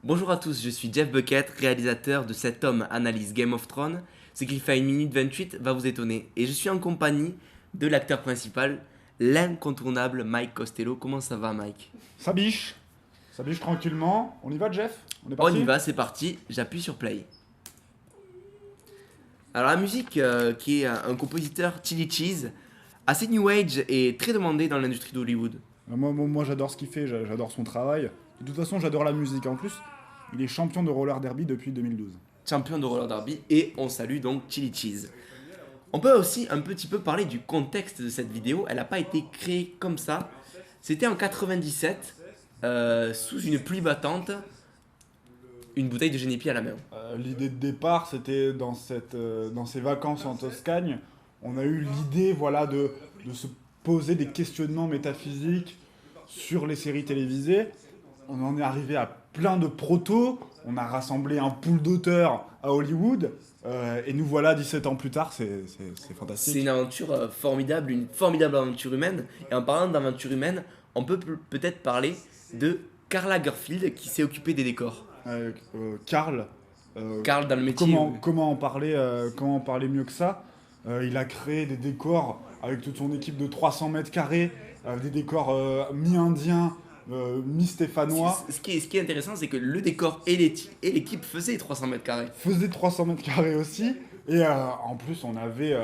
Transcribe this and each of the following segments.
Bonjour à tous, je suis Jeff Bucket, réalisateur de Cet homme analyse Game of Thrones. Ce qu'il fait à 1 minute 28 va vous étonner. Et je suis en compagnie de l'acteur principal, l'incontournable Mike Costello. Comment ça va, Mike? Ça biche. Ça biche tranquillement. On y va, Jeff? On est On y parti? va, c'est parti, j'appuie sur play. Alors la musique, qui est un compositeur Chili Cheese, assez new age et très demandé dans l'industrie d'Hollywood. Moi, j'adore ce qu'il fait, j'adore son travail. De toute façon, j'adore la musique. En plus, il est champion de roller derby depuis 2012. Champion de roller derby, et on salue donc Chili Cheese. On peut aussi un petit peu parler du contexte de cette vidéo. Elle n'a pas été créée comme ça. C'était en 97, sous une pluie battante, une bouteille de Genepi à la main. L'idée de départ, c'était dans ses vacances en Toscane. On a eu l'idée de se poser des questionnements métaphysiques sur les séries télévisées. On en est arrivé à plein de protos. On a rassemblé un pool d'auteurs à Hollywood. Et nous voilà 17 ans plus tard, c'est C'est fantastique. une aventure formidable, une formidable aventure humaine. Et en parlant d'aventure humaine, on peut peut-être parler de Karl Lagerfeld qui s'est occupé des décors. Karl, euh, Karl dans le métier. comment en parler mieux que ça? Il a créé des décors avec toute son équipe de 300 mètres carrés, des décors mi-indiens, mi-stéphanois. Ce qui est intéressant, c'est que le décor et l'équipe faisaient 300 mètres carrés. Faisait 300 mètres carrés aussi. Et en plus, on avait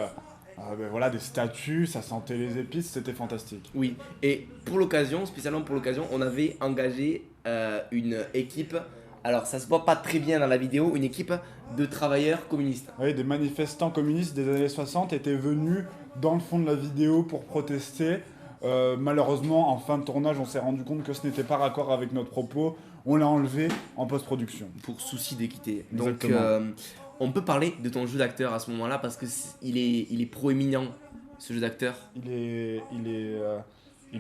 des statues, ça sentait les épices, c'était fantastique. Oui, et pour l'occasion, spécialement pour l'occasion, on avait engagé une équipe, alors ça se voit pas très bien dans la vidéo, une équipe de travailleurs communistes. Oui, des manifestants communistes des années 60 étaient venus dans le fond de la vidéo pour protester. Malheureusement, en fin de tournage, on s'est rendu compte que ce n'était pas raccord avec notre propos. On l'a enlevé en post-production. Pour souci d'équité. Donc Exactement. on peut parler de ton jeu d'acteur à ce moment-là parce que il est proéminent, ce jeu d'acteur. Il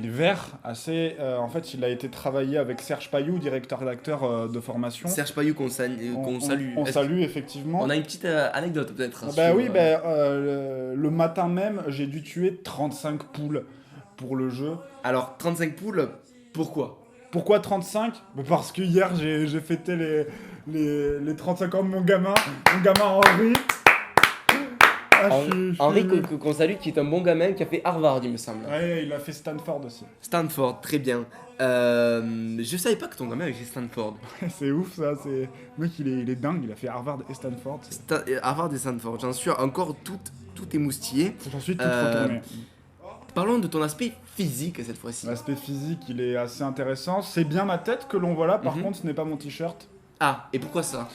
est vert, assez. En fait, il a été travaillé avec Serge Payou, directeur d'acteur de formation. Serge Payou qu'on salue. On Est-ce salue effectivement. on a une petite anecdote peut-être Bah sur, oui, le matin même, j'ai dû tuer 35 poules pour le jeu. Alors 35 poules, pourquoi? Pourquoi 35? Bah parce que hier, j'ai fêté les 35 ans de mon gamin Henri. Ah, Henri ému. qu'on salue qui est un bon gamin qui a fait Harvard il me semble. Ouais, il a fait Stanford aussi. Stanford, très bien. Je savais pas que ton gamin avait fait Stanford. C'est ouf ça, c'est... Le mec il est dingue, il a fait Harvard et Stanford. Harvard et Stanford, j'en suis encore tout émoustillé. J'en suis tout Euh, retourné. Parlons de ton aspect physique cette fois-ci. L'aspect physique il est assez intéressant. C'est bien ma tête que l'on voit là, par Mhm. contre ce n'est pas mon t-shirt. Ah, et pourquoi ça?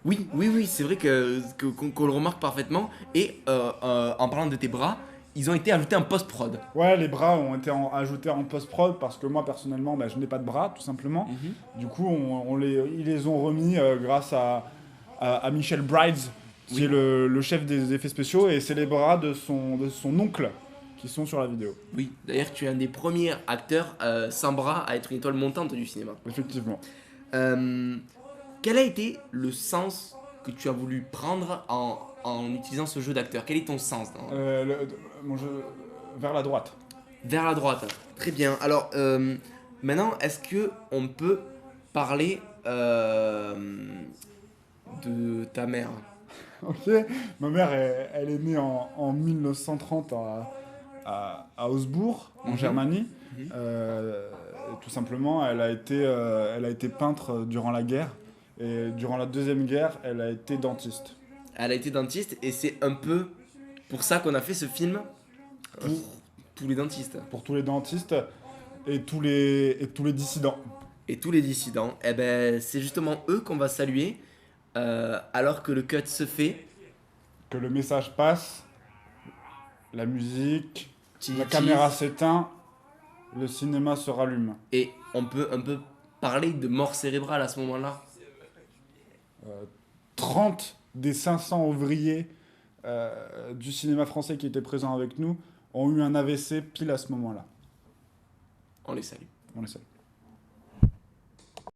Oui, c'est vrai qu'on le remarque parfaitement. Et en parlant de tes bras, ils ont été ajoutés en post-prod. Ouais, les bras ont été ajoutés en post-prod parce que moi personnellement bah, je n'ai pas de bras tout simplement. Du coup ils les ont remis grâce à Michel Brides qui Oui. est le chef des effets spéciaux et c'est les bras de son oncle qui sont sur la vidéo. Oui, d'ailleurs, tu es un des premiers acteurs sans bras à être une étoile montante du cinéma. Effectivement. Euh, Quel a été le sens que tu as voulu prendre en utilisant ce jeu d'acteur? Quel est ton sens Mon jeu vers la droite. Vers la droite. Très bien. Alors, maintenant, est-ce que on peut parler de ta mère? Ok. Ma mère, elle est née en 1930 à Augsbourg, en Mhm. Germanie. Mhm. Tout simplement, elle a été peintre durant la guerre. Et durant la Deuxième Guerre, elle a été dentiste. Elle a été dentiste et c'est un peu pour ça qu'on a fait ce film pour tous les dentistes Pour tous les dentistes et tous les dissidents. et tous les dissidents. Eh ben, c'est justement eux qu'on va saluer alors que le cut se fait. Que le message passe, la musique, Chili la cheese. caméra s'éteint, le cinéma se rallume. Et on peut un peu parler de mort cérébrale à ce moment-là. 30 des 500 ouvriers du cinéma français qui étaient présents avec nous ont eu un AVC pile à ce moment-là. On les salue. On les salue.